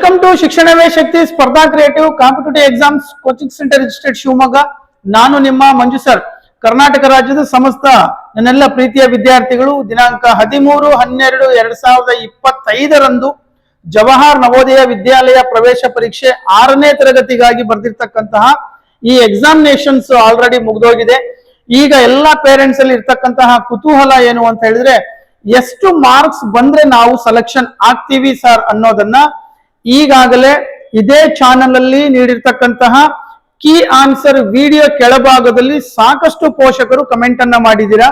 Welcome to ಶಿಕ್ಷಣವೇ ಶಕ್ತಿ ಸ್ಪರ್ಧಾ creative competitive exams coaching centre registered Shivamogga. ನಾನು ನಿಮ್ಮ ಮಂಜು ಸರ್. ಕರ್ನಾಟಕ ರಾಜ್ಯದ ಸಮಸ್ತ ನನ್ನೆಲ್ಲ ಪ್ರೀತಿಯ ವಿದ್ಯಾರ್ಥಿಗಳು, ದಿನಾಂಕ 13/12/2025 ಜವಾಹರ್ ನವೋದಯ ವಿದ್ಯಾಲಯ ಪ್ರವೇಶ ಪರೀಕ್ಷೆ 6ನೇ ತರಗತಿಗಾಗಿ ಬರೆದಿರ್ತಕ್ಕಂತಹ ಈ ಎಕ್ಸಾಮಿನೇಷನ್ಸ್ ಆಲ್ರೆಡಿ ಮುಗಿದೋಗಿದೆ. ಈಗ ಎಲ್ಲಾ ಪೇರೆಂಟ್ಸ್ ಅಲ್ಲಿ ಇರ್ತಕ್ಕಂತಹ ಕುತೂಹಲ ಏನು ಅಂತ ಹೇಳಿದ್ರೆ, ಎಷ್ಟು ಮಾರ್ಕ್ಸ್ ಬಂದ್ರೆ ನಾವು ಸೆಲೆಕ್ಷನ್ ಆಗ್ತೀವಿ ಸರ್ ಅನ್ನೋದನ್ನ ಈಗಾಗಲೇ ಇದೇ ಚಾನೆಲ್ ಅಲ್ಲಿ ನೀಡಿರ್ತಕ್ಕಂತಹ ಕೀ ಆನ್ಸರ್ ವಿಡಿಯೋ ಕೆಳಭಾಗದಲ್ಲಿ ಸಾಕಷ್ಟು ಪೋಷಕರು ಕಮೆಂಟ್ ಅನ್ನ ಮಾಡಿದ್ದೀರಾ.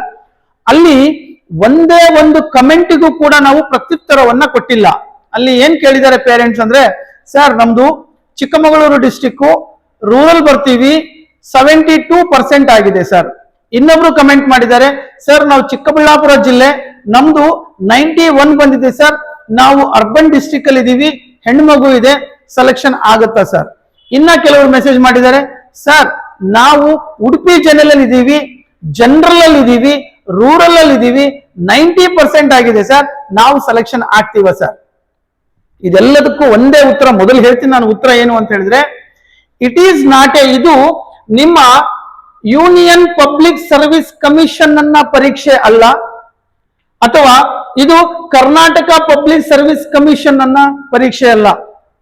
ಅಲ್ಲಿ ಒಂದೇ ಒಂದು ಕಮೆಂಟ್ಗೂ ಕೂಡ ನಾವು ಪ್ರತ್ಯುತ್ತರವನ್ನ ಕೊಟ್ಟಿಲ್ಲ. ಅಲ್ಲಿ ಏನ್ ಕೇಳಿದ್ದಾರೆ ಪೇರೆಂಟ್ಸ್ ಅಂದ್ರೆ, ಸರ್ ನಮ್ದು ಚಿಕ್ಕಮಗಳೂರು ಡಿಸ್ಟಿಕ್ ರೂರಲ್ ಬರ್ತೀವಿ 72% ಆಗಿದೆ ಸರ್. ಇನ್ನೊಬ್ರು ಕಮೆಂಟ್ ಮಾಡಿದ್ದಾರೆ, ಸರ್ ನಾವು ಚಿಕ್ಕಬಳ್ಳಾಪುರ ಜಿಲ್ಲೆ ನಮ್ದು 91 ಬಂದಿದೆ ಸರ್, ನಾವು ಅರ್ಬನ್ ಡಿಸ್ಟಿಕ್ ಅಲ್ಲಿ ಇದೀವಿ, ಹೆಣ್ಮಗು ಇದೆ, ಸೆಲೆಕ್ಷನ್ ಆಗುತ್ತಾ ಸರ್. ಇನ್ನ ಕೆಲವರು ಮೆಸೇಜ್ ಮಾಡಿದ್ದಾರೆ, ಸರ್ ನಾವು ಉಡುಪಿ ಜಿಲ್ಲೆಯಲ್ಲಿ ಇದೀವಿ, ಜನರಲ್ ಅಲ್ಲಿ ಇದೀವಿ, ರೂರಲ್ ಅಲ್ಲಿ ಇದೀವಿ, 90% ಆಗಿದೆ ಸರ್, ನಾವು ಸೆಲೆಕ್ಷನ್ ಆಗ್ತೀವ ಸರ್. ಇದೆಲ್ಲದಕ್ಕೂ ಒಂದೇ ಉತ್ತರ. ಮೊದಲು ಹೇಳ್ತೀನಿ ನಾನು ಉತ್ತರ ಏನು ಅಂತ ಹೇಳಿದ್ರೆ, ಇಟ್ ಈಸ್ ನಾಟ್ ಇದು ನಿಮ್ಮ ಯೂನಿಯನ್ ಪಬ್ಲಿಕ್ ಸರ್ವಿಸ್ ಕಮಿಷನ್ ಅನ್ನ ಪರೀಕ್ಷೆ ಅಲ್ಲ, ಅಥವಾ ಇದು ಕರ್ನಾಟಕ ಪಬ್ಲಿಕ್ ಸರ್ವಿಸ್ ಕಮಿಷನ್ ಅನ್ನ ಪರೀಕ್ಷೆ ಅಲ್ಲ.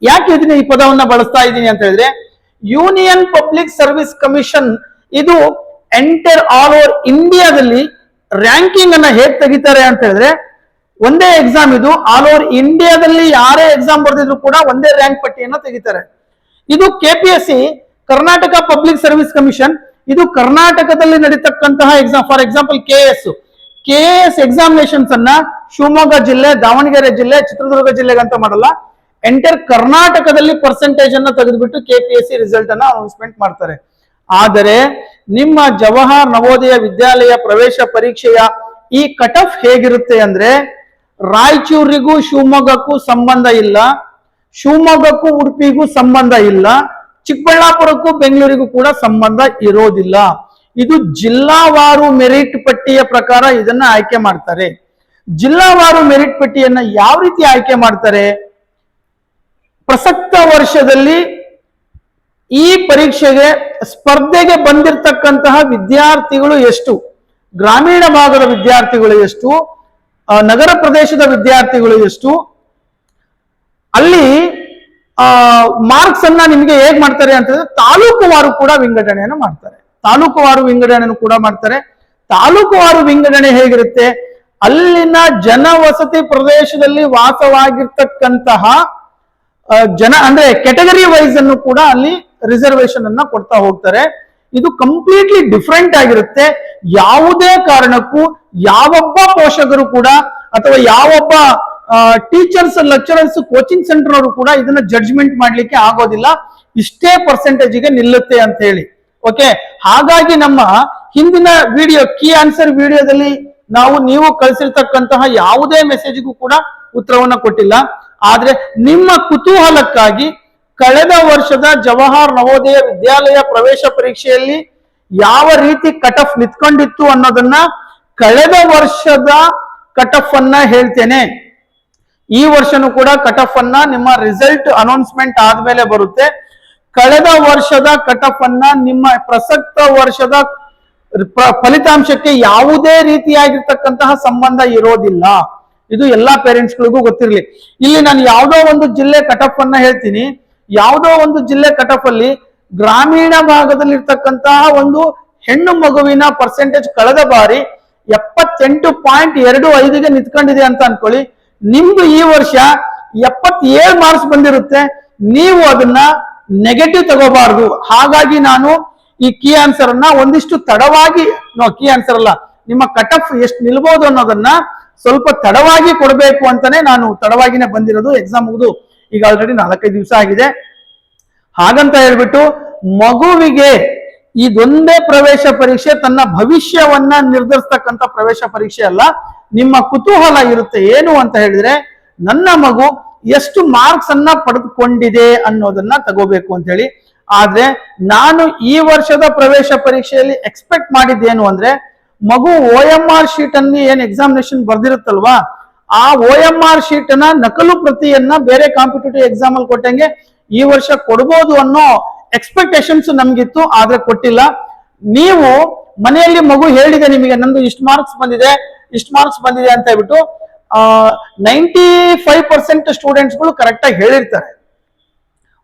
ಯಾಕೆ ಇದನ್ನ ಈ ಪದವನ್ನ ಬಳಸ್ತಾ ಇದ್ದೀನಿ ಅಂತ ಹೇಳಿದ್ರೆ, ಯೂನಿಯನ್ ಪಬ್ಲಿಕ್ ಸರ್ವಿಸ್ ಕಮಿಷನ್ ಇದು ಎಂಟರ್ ಆಲ್ ಓವರ್ ಇಂಡಿಯಾದಲ್ಲಿ ರ್ಯಾಂಕಿಂಗ್ ಅನ್ನ ಹೇಗೆ ತೆಗಿತಾರೆ ಅಂತ ಹೇಳಿದ್ರೆ, ಒಂದೇ ಎಕ್ಸಾಮ್ ಇದು ಆಲ್ ಓವರ್ ಇಂಡಿಯಾದಲ್ಲಿ ಯಾರೇ ಎಕ್ಸಾಮ್ ಬರೆದಿದ್ರು ಕೂಡ ಒಂದೇ ರ್ಯಾಂಕ್ ಪಟ್ಟಿಯನ್ನ ತೆಗಿತಾರೆ. ಇದು KPSC Karnataka public service commission, ಇದು ಕರ್ನಾಟಕದಲ್ಲಿ ನಡೀತಕ್ಕಂತಹ exam. For example KAS examinations ಅನ್ನ ಶಿವಮೊಗ್ಗ ಜಿಲ್ಲೆ, ದಾವಣಗೆರೆ ಜಿಲ್ಲೆ, ಚಿತ್ರದುರ್ಗ ಜಿಲ್ಲೆಗಂತ ಮಾಡಲ್ಲ, ಎಂಟರ್ ಕರ್ನಾಟಕದಲ್ಲಿ ಪರ್ಸೆಂಟೇಜ್ ಅನ್ನ ತೆಗೆದುಬಿಟ್ಟು ಕೆಪಿಎಸ್ಸಿ ರಿಸಲ್ಟ್ ಅನ್ನ ಅನೌನ್ಸ್ಮೆಂಟ್ ಮಾಡ್ತಾರೆ. ಆದರೆ ನಿಮ್ಮ ಜವಾಹರ್ ನವೋದಯ ವಿದ್ಯಾಲಯ ಪ್ರವೇಶ ಪರೀಕ್ಷೆಯ ಈ ಕಟ್ ಆಫ್ ಹೇಗಿರುತ್ತೆ ಅಂದ್ರೆ, ರಾಯಚೂರಿಗೂ ಶಿವಮೊಗ್ಗಕ್ಕೂ ಸಂಬಂಧ ಇಲ್ಲ, ಶಿವಮೊಗ್ಗಕ್ಕೂ ಉಡುಪಿಗೂ ಸಂಬಂಧ ಇಲ್ಲ, ಚಿಕ್ಕಬಳ್ಳಾಪುರಕ್ಕೂ ಬೆಂಗಳೂರಿಗೂ ಕೂಡ ಸಂಬಂಧ ಇರೋದಿಲ್ಲ. ಇದು ಜಿಲ್ಲಾವಾರು ಮೆರಿಟ್ ಪಟ್ಟಿಯ ಪ್ರಕಾರ ಇದನ್ನ ಆಯ್ಕೆ ಮಾಡ್ತಾರೆ. ಜಿಲ್ಲಾವಾರು ಮೆರಿಟ್ ಪಟ್ಟಿಯನ್ನ ಯಾವ ರೀತಿ ಆಯ್ಕೆ ಮಾಡ್ತಾರೆ? ಪ್ರಸಕ್ತ ವರ್ಷದಲ್ಲಿ ಈ ಪರೀಕ್ಷೆಗೆ ಸ್ಪರ್ಧೆಗೆ ಬಂದಿರತಕ್ಕಂತಹ ವಿದ್ಯಾರ್ಥಿಗಳು ಎಷ್ಟು, ಗ್ರಾಮೀಣ ಭಾಗದ ವಿದ್ಯಾರ್ಥಿಗಳು ಎಷ್ಟು, ನಗರ ಪ್ರದೇಶದ ವಿದ್ಯಾರ್ಥಿಗಳು ಎಷ್ಟು, ಅಲ್ಲಿ ಮಾರ್ಕ್ಸ್ ಅನ್ನ ನಿಮಗೆ ಹೇಗ್ ಮಾಡ್ತಾರೆ ಅಂತಂದ್ರೆ ತಾಲೂಕುವಾರು ಕೂಡ ವಿಂಗಡಣೆಯನ್ನು ಮಾಡ್ತಾರೆ. ತಾಲೂಕುವಾರು ವಿಂಗಡಣೆಯನ್ನು ಕೂಡ ಮಾಡ್ತಾರೆ. ತಾಲೂಕುವಾರು ವಿಂಗಡಣೆ ಹೇಗಿರುತ್ತೆ, ಅಲ್ಲಿನ ಜನವಸತಿ ಪ್ರದೇಶದಲ್ಲಿ ವಾಸವಾಗಿರ್ತಕ್ಕಂತಹ ಜನ ಅಂದ್ರೆ ಕೆಟಗರಿ ವೈಸ್ ಅನ್ನು ಕೂಡ ಅಲ್ಲಿ ರಿಸರ್ವೇಶನ್ ಅನ್ನ ಕೊಡ್ತಾ ಹೋಗ್ತಾರೆ. ಇದು ಕಂಪ್ಲೀಟ್ಲಿ ಡಿಫ್ರೆಂಟ್ ಆಗಿರುತ್ತೆ. ಯಾವುದೇ ಕಾರಣಕ್ಕೂ ಯಾವೊಬ್ಬ ಪೋಷಕರು ಕೂಡ ಅಥವಾ ಯಾವೊಬ್ಬ ಟೀಚರ್ಸ್, ಲೆಕ್ಚರರ್ಸ್, ಕೋಚಿಂಗ್ ಸೆಂಟರ್ ಅವರು ಕೂಡ ಇದನ್ನ ಜಡ್ಜ್ಮೆಂಟ್ ಮಾಡ್ಲಿಕ್ಕೆ ಆಗೋದಿಲ್ಲ, ಇಷ್ಟೇ ಪರ್ಸೆಂಟೇಜ್ಗೆ ನಿಲ್ಲುತ್ತೆ ಅಂತ ಹೇಳಿ. ಓಕೆ, ಹಾಗಾಗಿ ನಮ್ಮ ಹಿಂದಿನ ವಿಡಿಯೋ ಕೀ ಆನ್ಸರ್ ವಿಡಿಯೋದಲ್ಲಿ ನೀವು ಕಳಿಸಿರ್ತಕ್ಕಂತಹ ಯಾವುದೇ ಮೆಸೇಜ್ಗೂ ಕೂಡ ಉತ್ತರವನ್ನ ಕೊಟ್ಟಿಲ್ಲ. ಆದ್ರೆ ನಿಮ್ಮ ಕುತೂಹಲಕ್ಕಾಗಿ ಕಳೆದ ವರ್ಷದ ಜವಾಹರ್ ನವೋದಯ ವಿದ್ಯಾಲಯ ಪ್ರವೇಶ ಪರೀಕ್ಷೆಯಲ್ಲಿ ಯಾವ ರೀತಿ ಕಟ್ ಆಫ್ ನಿಂತ್ಕೊಂಡಿತ್ತು ಅನ್ನೋದನ್ನ, ಕಳೆದ ವರ್ಷದ ಕಟ್ ಆಫ್ ಅನ್ನ ಹೇಳ್ತೇನೆ. ಈ ವರ್ಷನೂ ಕೂಡ ಕಟ್ ಆಫ್ ಅನ್ನ ನಿಮ್ಮ ರಿಸಲ್ಟ್ ಅನೌನ್ಸ್ಮೆಂಟ್ ಆದ್ಮೇಲೆ ಬರುತ್ತೆ. ಕಳೆದ ವರ್ಷದ ಕಟ್ ಆಫ್ ಅನ್ನ ನಿಮ್ಮ ಪ್ರಸಕ್ತ ವರ್ಷದ ಫಲಿತಾಂಶಕ್ಕೆ ಯಾವುದೇ ರೀತಿಯಾಗಿರ್ತಕ್ಕಂತಹ ಸಂಬಂಧ ಇರೋದಿಲ್ಲ. ಇದು ಎಲ್ಲಾ ಪೇರೆಂಟ್ಸ್ಗಳಿಗೂ ಗೊತ್ತಿರಲಿ. ಇಲ್ಲಿ ನಾನು ಯಾವುದೋ ಒಂದು ಜಿಲ್ಲೆ ಕಟ್ ಆಫ್ ಅನ್ನ ಹೇಳ್ತೀನಿ. ಯಾವುದೋ ಒಂದು ಜಿಲ್ಲೆ ಕಟ್ ಆಫ್ ಅಲ್ಲಿ ಗ್ರಾಮೀಣ ಭಾಗದಲ್ಲಿ ಇರ್ತಕ್ಕಂತಹ ಒಂದು ಹೆಣ್ಣು ಮಗುವಿನ ಪರ್ಸೆಂಟೇಜ್ ಕಳೆದ ಬಾರಿ 78.25ಗೆ ನಿಂತ್ಕೊಂಡಿದೆ ಅಂತ ಅನ್ಕೊಳ್ಳಿ. ನಿಮ್ದು ಈ ವರ್ಷ 77 ಮಾರ್ಕ್ಸ್ ಬಂದಿರುತ್ತೆ. ನೀವು ಅದನ್ನ ನೆಗೆಟಿವ್ ತಗೋಬಾರ್ದು. ಹಾಗಾಗಿ ನಾನು ಈ ಕೀ ಆನ್ಸರ್ ಅನ್ನ ಒಂದಿಷ್ಟು ತಡವಾಗಿ, ಕೀ ಆನ್ಸರ್ ಅಲ್ಲ, ನಿಮ್ಮ ಕಟ್ ಆಫ್ ಎಷ್ಟು ನಿಲ್ಬಹುದು ಅನ್ನೋದನ್ನ ಸ್ವಲ್ಪ ತಡವಾಗಿ ಕೊಡಬೇಕು ಅಂತಾನೆ ನಾನು ತಡವಾಗಿನೇ ಬಂದಿರೋದು. ಎಕ್ಸಾಮ್ ಮುಗಿದು ಈಗ ಆಲ್ರೆಡಿ 4-5 ದಿವಸ ಆಗಿದೆ. ಹಾಗಂತ ಹೇಳ್ಬಿಟ್ಟು ಮಗುವಿಗೆ ಇದೊಂದೇ ಪ್ರವೇಶ ಪರೀಕ್ಷೆ ತನ್ನ ಭವಿಷ್ಯವನ್ನ ನಿರ್ಧರಿಸ್ತಕ್ಕಂಥ ಪ್ರವೇಶ ಪರೀಕ್ಷೆ ಅಲ್ಲ. ನಿಮ್ಮ ಕುತೂಹಲ ಇರುತ್ತೆ ಏನು ಅಂತ ಹೇಳಿದ್ರೆ, ನನ್ನ ಮಗು ಎಷ್ಟು ಮಾರ್ಕ್ಸ್ ಅನ್ನ ಪಡೆದುಕೊಂಡಿದೆ ಅನ್ನೋದನ್ನ ತಗೋಬೇಕು ಅಂತ ಹೇಳಿ. ಆದ್ರೆ ನಾನು ಈ ವರ್ಷದ ಪ್ರವೇಶ ಪರೀಕ್ಷೆಯಲ್ಲಿ ಎಕ್ಸ್ಪೆಕ್ಟ್ ಮಾಡಿದ್ದೇನು ಅಂದ್ರೆ, ಮಗು OMR ಶೀಟ್ ಅಲ್ಲಿ ಏನ್ ಎಕ್ಸಾಮಿನೇಷನ್ ಬರ್ದಿರುತ್ತಲ್ವಾ, ಆ OMR ಶೀಟ್ ನ ನಕಲು ಪ್ರತಿಯನ್ನ ಬೇರೆ ಕಾಂಪಿಟೇಟಿವ್ ಎಕ್ಸಾಮ್ ಅಲ್ಲಿ ಕೊಟ್ಟಂಗೆ ಈ ವರ್ಷ ಕೊಡ್ಬೋದು ಅನ್ನೋ ಎಕ್ಸ್ಪೆಕ್ಟೇಷನ್ಸ್ ನಮ್ಗಿತ್ತು, ಆದ್ರೆ ಕೊಟ್ಟಿಲ್ಲ. ನೀವು ಮನೆಯಲ್ಲಿ ಮಗು ಹೇಳಿದೆ ನಿಮಗೆ ನಂದು ಇಷ್ಟು ಮಾರ್ಕ್ಸ್ ಬಂದಿದೆ ಅಂತ ಹೇಳ್ಬಿಟ್ಟು 95% ಸ್ಟೂಡೆಂಟ್ಸ್ಗಳು ಕರೆಕ್ಟ್ ಆಗಿ ಹೇಳಿರ್ತಾರೆ,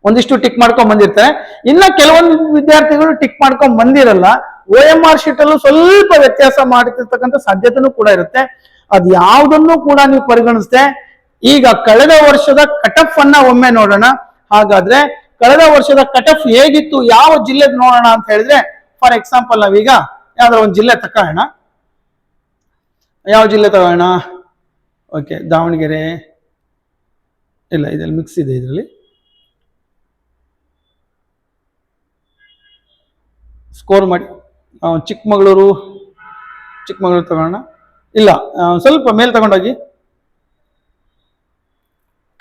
ಒಂದಿಷ್ಟು ಟಿಕ್ ಮಾಡ್ಕೊಂಡ್ ಬಂದಿರ್ತಾರೆ. ಇನ್ನ ಕೆಲವೊಂದು ವಿದ್ಯಾರ್ಥಿಗಳು ಟಿಕ್ ಮಾಡ್ಕೊಂಡ್ ಬಂದಿರಲ್ಲ. OMR ಶೀಟ್ ಅಲ್ಲೂ ಸ್ವಲ್ಪ ವ್ಯತ್ಯಾಸ ಮಾಡ್ತಿರ್ತಕ್ಕಂಥ ಸಾಧ್ಯತೆನೂ ಕೂಡ ಇರುತ್ತೆ. ಅದ್ ಯಾವುದನ್ನು ಕೂಡ ನೀವು ಪರಿಗಣಿಸ್ದೆ. ಈಗ ಕಳೆದ ವರ್ಷದ ಕಟಫ್ ಅನ್ನ ಒಮ್ಮೆ ನೋಡೋಣ. ಹಾಗಾದ್ರೆ ಕಳೆದ ವರ್ಷದ ಕಟಫ್ ಹೇಗಿತ್ತು, ಯಾವ ಜಿಲ್ಲೆ ನೋಡೋಣ ಅಂತ ಹೇಳಿದ್ರೆ, ಫಾರ್ ಎಕ್ಸಾಂಪಲ್ ನಾವೀಗ ಯಾವ್ದಾರ ಒಂದು ಜಿಲ್ಲೆ ತಗೋಣ. ಯಾವ ಜಿಲ್ಲೆ ತಗೋಣ? ಓಕೆ, ದಾವಣಗೆರೆ ಇಲ್ಲ, ಇದ್ರಲ್ಲಿ ಮಿಕ್ಸ್ ಇದೆ. ಇದರಲ್ಲಿ ಸ್ಕೋರ್ ಮಾಡಿ. ಚಿಕ್ಕಮಗಳೂರು ತಗೋಣ. ಇಲ್ಲ, ಸ್ವಲ್ಪ ಮೇಲ್ ತಗೊಂಡೋಗಿ.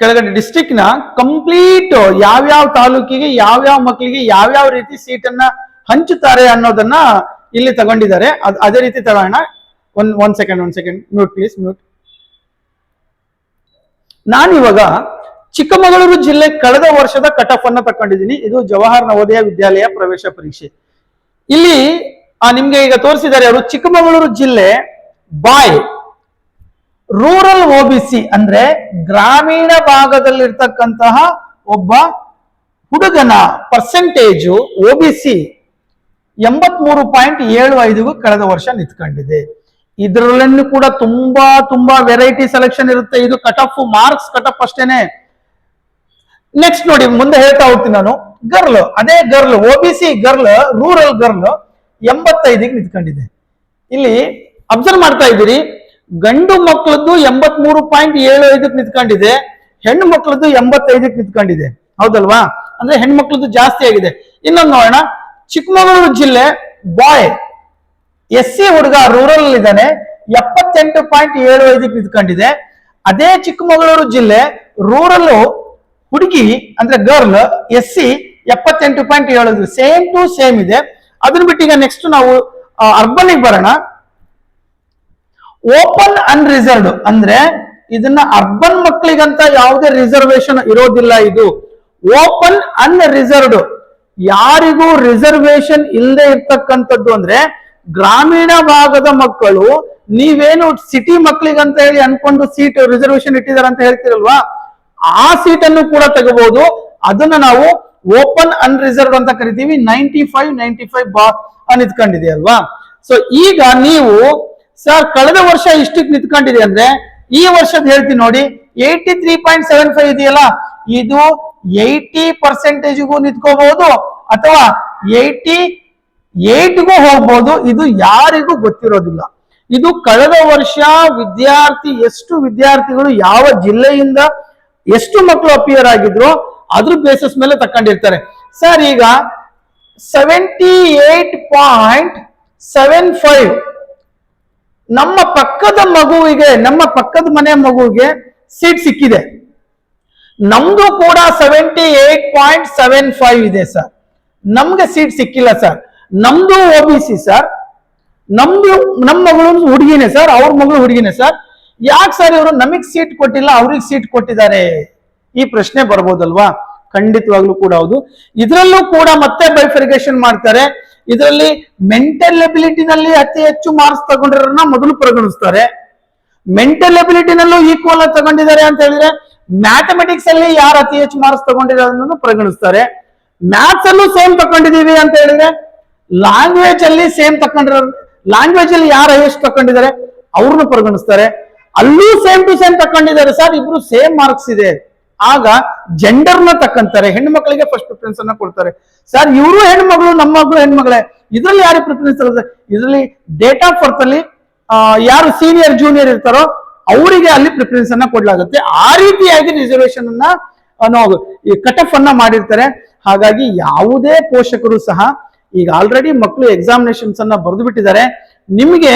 ಕೆಳಗಡೆ ಡಿಸ್ಟ್ರಿಕ್ಟ್ ನ ಕಂಪ್ಲೀಟ್ ಯಾವ್ಯಾವ ತಾಲೂಕಿಗೆ ಯಾವ್ಯಾವ ಮಕ್ಕಳಿಗೆ ಯಾವ್ಯಾವ ರೀತಿ ಸೀಟನ್ನ ಹಂಚುತ್ತಾರೆ ಅನ್ನೋದನ್ನ ಇಲ್ಲಿ ತಗೊಂಡಿದ್ದಾರೆ. ಅದೇ ರೀತಿ ತಗೋಣ. One second mute please, mute. ನಾನಿವಾಗ ಚಿಕ್ಕಮಗಳೂರು ಜಿಲ್ಲೆ ಕಳೆದ ವರ್ಷದ ಕಟಫ್ ಅನ್ನ ತಕೊಂಡಿದ್ದೀನಿ. ಇದು ಜವಾಹರ್ ನವೋದಯ ವಿದ್ಯಾಲಯ ಪ್ರವೇಶ ಪರೀಕ್ಷೆ. ಇಲ್ಲಿ ನಿಮ್ಗೆ ಈಗ ತೋರಿಸಿದ್ದಾರೆ ಅವರು. ಚಿಕ್ಕಮಗಳೂರು ಜಿಲ್ಲೆ ಬಾಯ್ ರೂರಲ್ OBC ಅಂದ್ರೆ ಗ್ರಾಮೀಣ ಭಾಗದಲ್ಲಿರ್ತಕ್ಕಂತಹ ಒಬ್ಬ ಹುಡುಗನ ಪರ್ಸೆಂಟೇಜು OBC 83.75 ಕಳೆದ ವರ್ಷ ನಿಂತ್ಕೊಂಡಿದೆ. ಇದರಲ್ಲೂ ಕೂಡ ತುಂಬಾ ವೆರೈಟಿ ಸೆಲೆಕ್ಷನ್ ಇರುತ್ತೆ. ಇದು ಕಟಫ್ ಮಾರ್ಕ್ಸ್ ಕಟಫ್ ಅಷ್ಟೇನೆ. ನೆಕ್ಸ್ಟ್ ನೋಡಿ, ಮುಂದೆ ಹೇಳ್ತಾ ಹೋಗ್ತೀನಿ ನಾನು. ಗರ್ಲ್, ಅದೇ girl OBC girl, rural girl 85ಗೆ ನಿಂತ್ಕೊಂಡಿದೆ. ಇಲ್ಲಿ ಅಬ್ಸರ್ವ್ ಮಾಡ್ತಾ ಇದ್ದೀರಿ, ಗಂಡು ಮಕ್ಕಳದ್ದು 83.75 ನಿಂತ್ಕೊಂಡಿದೆ, ಹೆಣ್ಣು ಮಕ್ಕಳದ್ದು 85ಕ್ಕೆ ನಿಂತ್ಕೊಂಡಿದೆ. ಹೌದಲ್ವಾ? ಅಂದ್ರೆ ಹೆಣ್ಮಕ್ಳದ್ದು ಜಾಸ್ತಿ ಆಗಿದೆ. ಇನ್ನೊಂದು ನೋಡೋಣ. ಚಿಕ್ಕಮಗಳೂರು ಜಿಲ್ಲೆ ಬಾಯ್ SC ಹುಡುಗ ರೂರಲ್ ಇದ್ದಾನೆ, 78.75ಕ್ಕೆ ನಿಂತ್ಕೊಂಡಿದೆ. ಅದೇ ಚಿಕ್ಕಮಗಳೂರು ಜಿಲ್ಲೆ ರೂರಲ್ ಹುಡುಗಿ ಅಂದ್ರೆ girl SC 78.7, same to same ಇದೆ. ಅದನ್ನ ಬಿಟ್ಟು ಈಗ ನೆಕ್ಸ್ಟ್ ನಾವು ಅರ್ಬನ್ ಬರೋಣ. ಓಪನ್ ಅನ್ರಿಸರ್ವ್ಡ್ ಅಂದ್ರೆ ಇದನ್ನ ಅರ್ಬನ್ ಮಕ್ಕಳಿಗಂತ ಯಾವುದೇ ರಿಸರ್ವೇಶನ್ ಇರೋದಿಲ್ಲ. ಇದು ಓಪನ್ ಅನ್ರಿಸರ್ವ್ಡ್, ಯಾರಿಗೂ ರಿಸರ್ವೇಶನ್ ಇಲ್ಲದೆ ಇರ್ತಕ್ಕಂಥದ್ದು. ಅಂದ್ರೆ ಗ್ರಾಮೀಣ ಭಾಗದ ಮಕ್ಕಳು, ನೀವೇನು ಸಿಟಿ ಮಕ್ಕಳಿಗಂತ ಹೇಳಿ ಅನ್ಕೊಂಡು ಸೀಟ್ ರಿಸರ್ವೇಶನ್ ಇಟ್ಟಿದ್ದಾರೆ ಅಂತ ಹೇಳ್ತಿರಲ್ವಾ, ಆ ಸೀಟನ್ನು ಕೂಡ ತಗೋಬಹುದು. ಅದನ್ನ ನಾವು ಓಪನ್ ಅನ್ರಿಸರ್ವ್ಡ್ ಅಂತ ಕರಿತೀವಿ. 95 ನಿಂತ್ಕೊಂಡಿದೆ ಅಲ್ವಾ. ಸೊ ಈಗ ನೀವು ಸರ್ ಕಳೆದ ವರ್ಷ ಇಷ್ಟಕ್ಕೆ ನಿಂತ್ಕೊಂಡಿದೆ ಅಂದ್ರೆ ಈ ವರ್ಷದ ಹೇಳ್ತೀನಿ ನೋಡಿ, 83.75 ಇದೆಯಲ್ಲ, ಇದು 80%ಗೂ ನಿಂತ್ಕೋಬಹುದು ಅಥವಾ 88ಗೂ ಹೋಗ್ಬೋದು. ಇದು ಯಾರಿಗೂ ಗೊತ್ತಿರೋದಿಲ್ಲ. ಇದು ಕಳೆದ ವರ್ಷ ಎಷ್ಟು ವಿದ್ಯಾರ್ಥಿಗಳು ಯಾವ ಜಿಲ್ಲೆಯಿಂದ ಎಷ್ಟು ಮಕ್ಕಳು ಅಪಿಯರ್ ಆಗಿದ್ರು ಅದ್ರ ಬೇಸಿಸ್ ಮೇಲೆ ತಕೊಂಡಿರ್ತಾರೆ. ಸರ್ ಈಗ 78.75 ನಮ್ಮ ಪಕ್ಕದ ಮಗುವಿಗೆ, ನಮ್ಮ ಪಕ್ಕದ ಮನೆ ಮಗುವಿಗೆ ಸೀಟ್ ಸಿಕ್ಕಿದೆ. ನಮ್ದು ಕೂಡ 78.75 ಇದೆ ಸರ್. ನಮ್ಗೆ ಸೀಟ್ ಸಿಕ್ಕಿಲ್ಲ ಸರ್. ನಮ್ದು OBC ಸರ್. ನಮ್ಮ ಮಗಳು ಹುಡುಗಿನೇ ಸರ್, ಅವ್ರ ಮಗಳು ಹುಡುಗಿನೇ ಸರ್. ಯಾಕೆ ಸರ್ ಇವರು ನಮಗ್ ಸೀಟ್ ಕೊಟ್ಟಿಲ್ಲ, ಅವ್ರಿಗೆ ಸೀಟ್ ಕೊಟ್ಟಿದ್ದಾರೆ? ಈ ಪ್ರಶ್ನೆ ಬರ್ಬೋದಲ್ವಾ? ಖಂಡಿತವಾಗ್ಲೂ ಕೂಡ ಹೌದು. ಇದರಲ್ಲೂ ಕೂಡ ಮತ್ತೆ ಬೈಫರ್ಗೇಷನ್ ಮಾಡ್ತಾರೆ. ಇದರಲ್ಲಿ ಮೆಂಟಲ್ ಎಬಿಲಿಟಿನಲ್ಲಿ ಅತಿ ಹೆಚ್ಚು ಮಾರ್ಕ್ಸ್ ತಗೊಂಡಿರೋರನ್ನ ಮೊದಲು ಪರಿಗಣಿಸ್ತಾರೆ. ಮೆಂಟಲ್ ಎಬಿಲಿಟಿನಲ್ಲೂ ಈಕ್ವಲ್ ತಗೊಂಡಿದ್ದಾರೆ ಅಂತ ಹೇಳಿದ್ರೆ ಮ್ಯಾಥಮೆಟಿಕ್ಸ್ ಅಲ್ಲಿ ಯಾರು ಅತಿ ಹೆಚ್ಚು ಮಾರ್ಕ್ಸ್ ತಗೊಂಡಿರೋದನ್ನು ಪರಿಗಣಿಸ್ತಾರೆ. ಮ್ಯಾಥ್ಸ್ ಅಲ್ಲೂ ಸೇಮ್ ತಗೊಂಡಿದೀವಿ ಅಂತ ಹೇಳಿದ್ರೆ ಲ್ಯಾಂಗ್ವೇಜ್ ಅಲ್ಲಿ ಸೇಮ್ ತಗೊಂಡಿರೋ, ಲ್ಯಾಂಗ್ವೇಜ್ ಅಲ್ಲಿ ಯಾರು ಹೈಯೆಸ್ಟ್ ತಗೊಂಡಿದ್ದಾರೆ ಅವ್ರನ್ನ ಪರಿಗಣಿಸ್ತಾರೆ. ಅಲ್ಲೂ ಸೇಮ್ ಟು ಸೇಮ್ ತಗೊಂಡಿದ್ದಾರೆ ಸರ್, ಇಬ್ರು ಸೇಮ್ ಮಾರ್ಕ್ಸ್ ಇದೆ. ಆಗ ಜೆಂಡರ್ನ ತಕ್ಕಂತಾರೆ, ಹೆಣ್ಣು ಮಕ್ಕಳಿಗೆ ಫಸ್ಟ್ ಪ್ರಿಫರೆನ್ಸ್ ಅನ್ನ ಕೊಡ್ತಾರೆ. ಸರ್ ಇವರು ಹೆಣ್ಮಗಳು, ನಮ್ಮ ಮಗಳು ಹೆಣ್ಮಗಳೇ, ಇದ್ರಲ್ಲಿ ಯಾರಿಗೆ ಪ್ರಿಫರೆನ್ಸ್ ಇರುತ್ತೆ? ಇದರಲ್ಲಿ ಡೇಟ್ ಆಫ್ ಬರ್ತ್ ಅಲ್ಲಿ ಯಾರು ಸೀನಿಯರ್ ಜೂನಿಯರ್ ಇರ್ತಾರೋ ಅವರಿಗೆ ಅಲ್ಲಿ ಪ್ರಿಫರೆನ್ಸ್ ಅನ್ನ ಕೊಡ್ಲಾಗುತ್ತೆ. ಆ ರೀತಿಯಾಗಿ ರಿಸರ್ವೇಶನ್ ಅನ್ನ ಈ ಕಟಫ್ ಅನ್ನ ಮಾಡಿರ್ತಾರೆ. ಹಾಗಾಗಿ ಯಾವುದೇ ಪೋಷಕರು ಸಹ ಈಗ ಆಲ್ರೆಡಿ ಮಕ್ಕಳು ಎಕ್ಸಾಮಿನೇಷನ್ಸ್ ಅನ್ನ ಬರೆದು ಬಿಟ್ಟಿದ್ದಾರೆ. ನಿಮಗೆ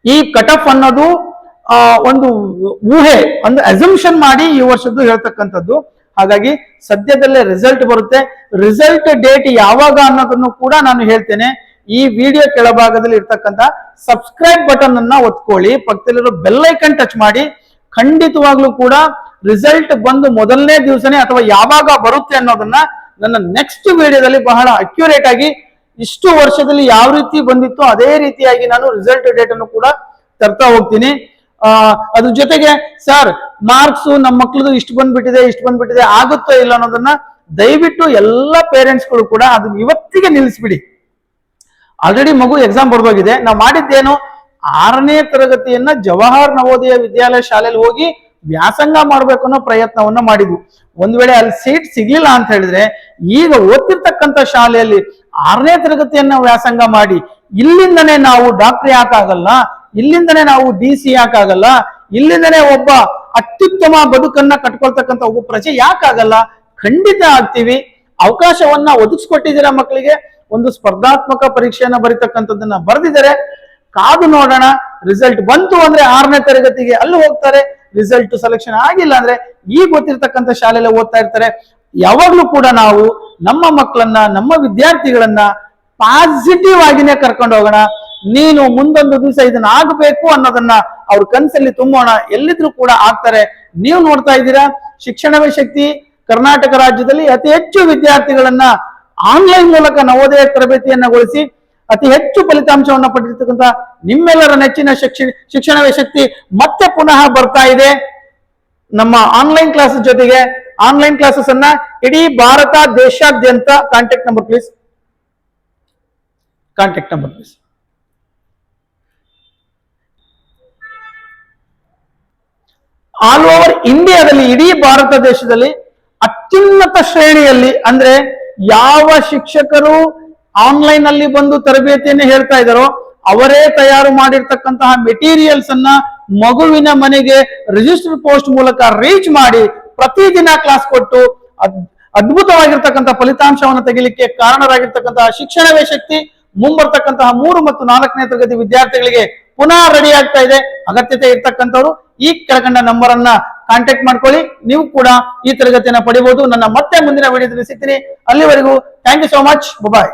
ಈ ಕಟಫ್ ಅನ್ನೋದು ಒಂದು ಊಹೆ, ಒಂದು ಅಸಂಪ್ಷನ್ ಮಾಡಿ ಈ ವರ್ಷದ್ದು ಹೇಳ್ತಕ್ಕಂಥದ್ದು. ಹಾಗಾಗಿ ಸದ್ಯದಲ್ಲೇ ರಿಸಲ್ಟ್ ಬರುತ್ತೆ. ರಿಸಲ್ಟ್ ಡೇಟ್ ಯಾವಾಗ ಅನ್ನೋದನ್ನು ಕೂಡ ನಾನು ಹೇಳ್ತೇನೆ. ಈ ವಿಡಿಯೋ ಕೆಳಭಾಗದಲ್ಲಿ ಇರ್ತಕ್ಕಂಥ ಸಬ್ಸ್ಕ್ರೈಬ್ ಬಟನ್ ಅನ್ನ ಒತ್ಕೊಳ್ಳಿ, ಪಕ್ಕದಲ್ಲಿರೋ ಬೆಲ್ ಐಕನ್ ಟಚ್ ಮಾಡಿ. ಖಂಡಿತವಾಗ್ಲೂ ಕೂಡ ರಿಸಲ್ಟ್ ಬಂದು ಮೊದಲನೇ ದಿವಸನೇ ಅಥವಾ ಯಾವಾಗ ಬರುತ್ತೆ ಅನ್ನೋದನ್ನ ನನ್ನ ನೆಕ್ಸ್ಟ್ ವಿಡಿಯೋದಲ್ಲಿ ಬಹಳ ಅಕ್ಯುರೇಟ್ ಆಗಿ ಇಷ್ಟು ವರ್ಷದಲ್ಲಿ ಯಾವ ರೀತಿ ಬಂದಿತ್ತು ಅದೇ ರೀತಿಯಾಗಿ ನಾನು ರಿಸಲ್ಟ್ ಡೇಟ್ ಅನ್ನು ಕೂಡ ತರ್ತಾ ಹೋಗ್ತೀನಿ. ಅದ್ರ ಜೊತೆಗೆ ಸರ್ ಮಾರ್ಕ್ಸ್ ನಮ್ಮ ಮಕ್ಳದು ಇಷ್ಟು ಬಂದ್ಬಿಟ್ಟಿದೆ ಆಗುತ್ತೋ ಇಲ್ಲ ಅನ್ನೋದನ್ನ ದಯವಿಟ್ಟು ಎಲ್ಲ ಪೇರೆಂಟ್ಸ್ಗಳು ಕೂಡ ಅದನ್ನ ಇವತ್ತಿಗೆ ನಿಲ್ಲಿಸ್ಬಿಡಿ. ಆಲ್ರೆಡಿ ಮಗು ಎಕ್ಸಾಮ್ ಬರ್ದೋಗಿದೆ. ನಾವು ಮಾಡಿದ್ದೇನು, 6ನೇ ತರಗತಿಯನ್ನ ಜವಾಹರ್ ನವೋದಯ ವಿದ್ಯಾಲಯ ಶಾಲೆಯಲ್ಲಿ ಹೋಗಿ ವ್ಯಾಸಂಗ ಮಾಡ್ಬೇಕು ಅನ್ನೋ ಪ್ರಯತ್ನವನ್ನ ಮಾಡಿದ್ವು. ಒಂದ್ ವೇಳೆ ಅಲ್ಲಿ ಸೀಟ್ ಸಿಗ್ಲಿಲ್ಲ ಅಂತ ಹೇಳಿದ್ರೆ ಈಗ ಓದ್ತಿರ್ತಕ್ಕಂಥ ಶಾಲೆಯಲ್ಲಿ 6ನೇ ತರಗತಿಯನ್ನ ವ್ಯಾಸಂಗ ಮಾಡಿ ಇಲ್ಲಿಂದನೇ ನಾವು ಡಾಕ್ಟರ್ ಯಾಕಾಗಲ್ಲ, ಇಲ್ಲಿಂದನೇ ನಾವು DC ಯಾಕಾಗಲ್ಲ, ಇಲ್ಲಿಂದನೇ ಒಬ್ಬ ಅತ್ಯುತ್ತಮ ಬದುಕನ್ನ ಕಟ್ಕೊಳ್ತಕ್ಕಂಥ ಒಬ್ಬ ಪ್ರಜೆ ಯಾಕಾಗಲ್ಲ, ಖಂಡಿತ ಆಗ್ತೀವಿ. ಅವಕಾಶವನ್ನ ಒದಗಿಸ್ಕೊಟ್ಟಿದ್ದೀರಾ ಮಕ್ಕಳಿಗೆ. ಒಂದು ಸ್ಪರ್ಧಾತ್ಮಕ ಪರೀಕ್ಷೆಯನ್ನ ಬರೀತಕ್ಕಂಥದ್ದನ್ನ ಬರೆದಿದ್ದಾರೆ. ಕಾದು ನೋಡೋಣ. ರಿಸಲ್ಟ್ ಬಂತು ಅಂದ್ರೆ 6ನೇ ತರಗತಿಗೆ ಅಲ್ಲಿ ಹೋಗ್ತಾರೆ. ರಿಸಲ್ಟ್ ಸೆಲೆಕ್ಷನ್ ಆಗಿಲ್ಲ ಅಂದ್ರೆ ಈಗ ಗೊತ್ತಿರ್ತಕ್ಕಂಥ ಶಾಲೆಯಲ್ಲಿ ಓದ್ತಾ ಇರ್ತಾರೆ. ಯಾವಾಗ್ಲೂ ಕೂಡ ನಾವು ನಮ್ಮ ಮಕ್ಕಳನ್ನ, ನಮ್ಮ ವಿದ್ಯಾರ್ಥಿಗಳನ್ನ ಪಾಸಿಟಿವ್ ಆಗಿನೇ ಕರ್ಕೊಂಡು ಹೋಗೋಣ. ನೀನು ಮುಂದೊಂದು ದಿವಸ ಇದನ್ನ ಆಗಬೇಕು ಅನ್ನೋದನ್ನ ಅವ್ರ ಕನಸಲ್ಲಿ ತುಂಬೋಣ. ಎಲ್ಲಿದ್ರು ಕೂಡ ಆಗ್ತಾರೆ. ನೀವು ನೋಡ್ತಾ ಇದ್ದೀರಾ, ಶಿಕ್ಷಣವೇ ಶಕ್ತಿ ಕರ್ನಾಟಕ ರಾಜ್ಯದಲ್ಲಿ ಅತಿ ಹೆಚ್ಚು ವಿದ್ಯಾರ್ಥಿಗಳನ್ನ ಆನ್ಲೈನ್ ಮೂಲಕ ನವೋದಯ ತರಬೇತಿಯನ್ನಗೊಳಿಸಿ ಅತಿ ಹೆಚ್ಚು ಫಲಿತಾಂಶವನ್ನ ಪಡೆದಿರ್ತಕ್ಕಂಥ ನಿಮ್ಮೆಲ್ಲರ ನೆಚ್ಚಿನ ಶಿಕ್ಷಣವೇ ಶಕ್ತಿ ಮತ್ತೆ ಪುನಃ ಬರ್ತಾ ಇದೆ ನಮ್ಮ ಆನ್ಲೈನ್ ಕ್ಲಾಸ್ ಜೊತೆಗೆ. ಆನ್ಲೈನ್ ಕ್ಲಾಸಸ್ ಅನ್ನ ಇಡೀ ಭಾರತ ದೇಶಾದ್ಯಂತ contact number please all over ಇಂಡಿಯಾದಲ್ಲಿ, ಇಡೀ ಭಾರತ ದೇಶದಲ್ಲಿ ಅತ್ಯುನ್ನತ ಶ್ರೇಣಿಯಲ್ಲಿ ಅಂದ್ರೆ ಯಾವ ಶಿಕ್ಷಕರು ಆನ್ಲೈನ್ ಅಲ್ಲಿ ಬಂದು ತರಬೇತಿಯನ್ನು ಹೇಳ್ತಾ ಇದ್ದಾರೋ ಅವರೇ ತಯಾರು ಮಾಡಿರ್ತಕ್ಕಂತಹ ಮೆಟೀರಿಯಲ್ಸ್ ಅನ್ನ ಮಗುವಿನ ಮನೆಗೆ ರಿಜಿಸ್ಟರ್ ಪೋಸ್ಟ್ ಮೂಲಕ ರೀಚ್ ಮಾಡಿ ಪ್ರತಿದಿನ ಕ್ಲಾಸ್ ಕೊಟ್ಟು ಅದ್ಭುತವಾಗಿರ್ತಕ್ಕಂಥ ಫಲಿತಾಂಶವನ್ನು ತೆಗಿಲಿಕ್ಕೆ ಕಾರಣರಾಗಿರ್ತಕ್ಕಂತಹ ಶಿಕ್ಷಣವೇ ಶಕ್ತಿ ಮುಂಬರ್ತಕ್ಕಂತಹ 3 ಮತ್ತು 4ನೇ ತರಗತಿ ವಿದ್ಯಾರ್ಥಿಗಳಿಗೆ ಪುನಃ ರೆಡಿ ಆಗ್ತಾ ಇದೆ. ಅಗತ್ಯತೆ ಇರ್ತಕ್ಕಂಥವ್ರು ಈ ಕೆಳಕಂಡ ನಂಬರ್ ಅನ್ನ ಕಾಂಟ್ಯಾಕ್ಟ್ ಮಾಡ್ಕೊಳ್ಳಿ. ನೀವು ಕೂಡ ಈ ತರಗತಿಯನ್ನ ಪಡಿಬಹುದು. ನನ್ನ ಮತ್ತೆ ಮುಂದಿನ ವಿಡಿಯೋದಲ್ಲಿ ಸಿಗ್ತೀನಿ. ಅಲ್ಲಿವರೆಗೂ thank you so much. Bye.